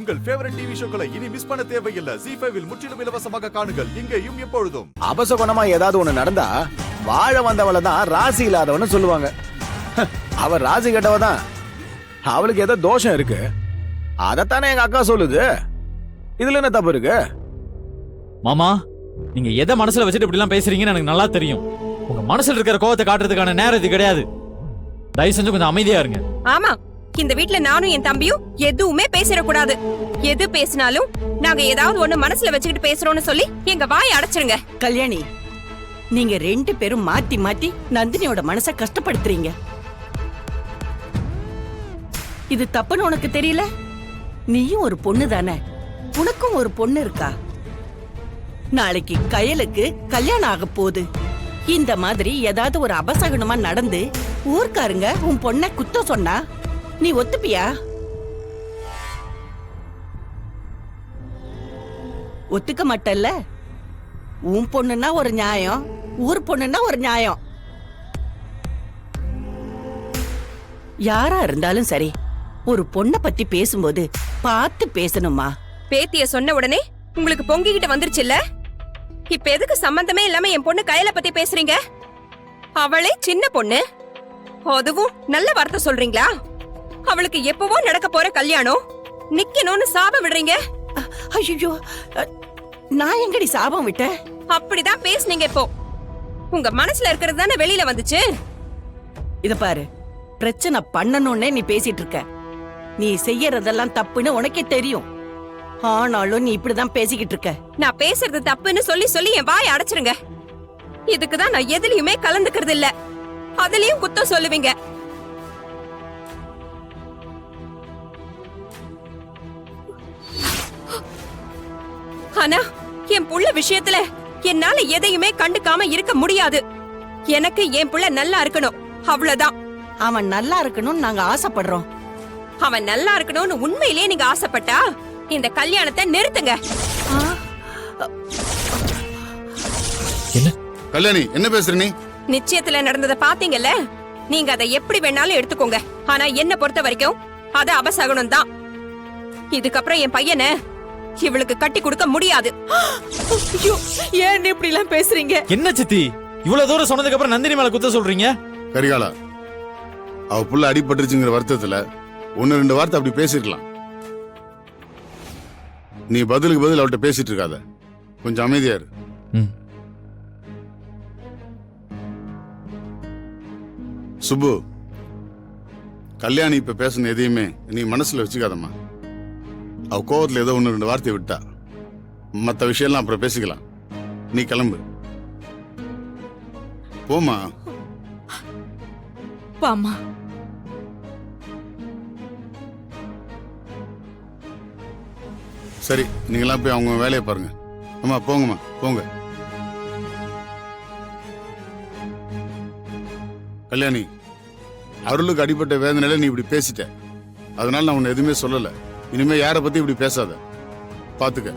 உங்கள் favourite TV ஷோக்களை இனி miss பண்ண தேவையில்லை. ZEE5 இல் முற்றிலும் இலவசமாக காணுங்கள். இங்கேயும் எப்பொழுதும். அபசகுணமா ஏதாவது ஒண்ணு நடந்தா வாழ வந்தவள தான் ராசி இல்லாதவன்னு சொல்லுவாங்க. அவ ராசி கெட்டவ தான். அவளுக்கு ஏதோ தோஷம் இருக்கு. அதத்தானே எங்க அக்கா சொல்லுது. இதுல என்ன தப்பு இருக்கு? மாமா, நீங்க எதை மனசுல வச்சுட்டு இப்படி எல்லாம் பேசுறீங்கன்னு எனக்கு நல்லா தெரியும். உங்க மனசுல இருக்கிற கோவத்தை காட்டுறதுக்கான நேரம் இது கிடையாது. தயவு செஞ்சு கொஞ்சம் அமைதியா இருங்க. ஆமா, இந்த வீட்ல நானும் என் தம்பியும் எதுவுமே பேசிடக்கூடாது. எது பேசினாலும் நாங்க ஏதாவது ஒண்ணு மனசுல வச்சுக்கிட்டு பேசுறோம்னு சொல்லி எங்க வாயை அடைச்சிருங்க. கல்யாணி, நீங்க 2 பேரும் மாத்தி மாத்தி நந்தினியோட மனச கஷ்டப்படுத்துறீங்க. இது தப்புன்னு உனக்கு தெரியல? நீயும் ஒரு பொண்ணு தானே, உனக்கும் ஒரு பொண்ணு இருக்கா. நாளைக்கு கயலுக்கு கல்யாணம் ஆக போகுது. இந்த மாதிரி ஏதாவது ஒரு அபசகுனமா நடந்து ஊர்க்காருங்க உன் பொண்ணை குத்த சொன்னா நீ ஒத்துப்பியா? ஒத்துக்க மாட்டல்ல? உன் பொண்ணுன்னா ஒரு நியாயம், ஊர் பொண்ணுன்னா ஒரு நியாயம். யாரா இருந்தாலும் சரி, ஒரு பொண்ணை பத்தி பேசும்போது பார்த்து பேசணுமா? பேத்திய சொன்ன உடனே உங்களுக்கு பொங்கிக்கிட்டு வந்துருச்சுல்ல? இப்ப எதுக்கு சம்பந்தமே இல்லாம என் பொண்ணு கையில பத்தி பேசுறீங்க? அவளே சின்ன பொண்ணு, அதுவும் நல்ல வார்த்தை சொல்றீங்களா? அவளுக்கு எப்பவோ நடக்க போற கல்யாணம் நிக்கணும்னு சாபம் விடுறீங்க. ஐயோ, நான் எங்கடி சாபம் விட்டேன்? அப்படிதான் பேசுனீங்க. இப்போ உங்க மனசுல இருக்கிறது தானே வெளியில வந்துச்சு. இத பாரு, பிரச்சனை பண்ணணும்னே நீ பேசிட்டு இருக்க. நீ செய்யறதெல்லாம் தப்புன்னு உனக்கே தெரியும். ஆனாலும் நீ இப்படிதான் பேசிக்கிட்டு இருக்க. நான் பேசுறது தப்புன்னு சொல்லி சொல்லி என் வாயை அடைச்சிருங்க. இதுக்குதான் நான் எதுலயுமே கலந்துக்கிறது இல்ல. அதுலயும் குத்தம் சொல்லுவீங்க. ஆனா என் புள்ள விஷயத்துல என்னால எதையுமே கண்டுக்காம இருக்க முடியாது. எனக்கு என் புள்ள நல்லா இருக்கணும், அவ்வளவுதான். அவன் நல்லா இருக்கணும்னு நாங்க ஆசைப்படுறோம். அவன் நல்லா இருக்கணும்னு உண்மையிலேயே நீங்க ஆசைப்பட்டா இந்த கல்யாணத்தை நிறுத்துங்க. என்ன கல்யாணி, என்ன பேசுற நீ? நிச்சயத்துல நடந்ததை பாத்தீங்கல்ல? நீங்க அதை எப்படி வேணாலும் எடுத்துக்கோங்க. ஆனா என்ன பொறுத்த வரைக்கும் அது அபசகுனம் தான். இதுக்கப்புறம் என் பையனை இவளுக்கு கட்டி கொடுக்க முடியாது. ஏன் இப்படி எல்லாம் பேசுறீங்க? என்ன சித்தி, இவ்வளவு தூரம் சொன்னதுக்கு அப்புறம் நந்தினி மேல குத்த சொல்றீங்க? கரிகாலா, அவ புள்ள அடிபட்டுருச்சுங்கிற வருத்தத்துல 1-2 வார்த்தை அப்படி பேசிருக்கலாம். நீ பதிலுக்கு பதில் அவள்கிட்ட பேசிட்டு இருக்காத. கொஞ்சம் அமைதியா இரு. சுப்பு, கல்யாணி இப்ப பேசுன எதையுமே நீ மனசுல வச்சுக்காதம்மா. அவ கோவத்துல ஏதோ 1-2 வார்த்தையை விட்டா. மத்த விஷயம்லாம் அப்புறம் பேசிக்கலாம். நீ கிளம்பு, போமா. பாமா, சரி, நீங்களாம் போய் அவங்க வேலையை பாருங்க. அம்மா போங்கம்மா, போங்க. கல்யாணி, அருளுக்கு அடிப்பட்ட வேதனையில நீ இப்படி பேசிட்ட. அதனால நான் உன்னை எதுவுமே சொல்லல. இனிமே யாரை பத்தி இப்படி பேசாத, பாத்துக்க.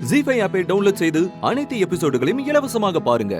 ZEE5 ஆப்பை டவுன்லோட் செய்து அனைத்து எபிசோடுகளையும் இலவசமாக பாருங்க.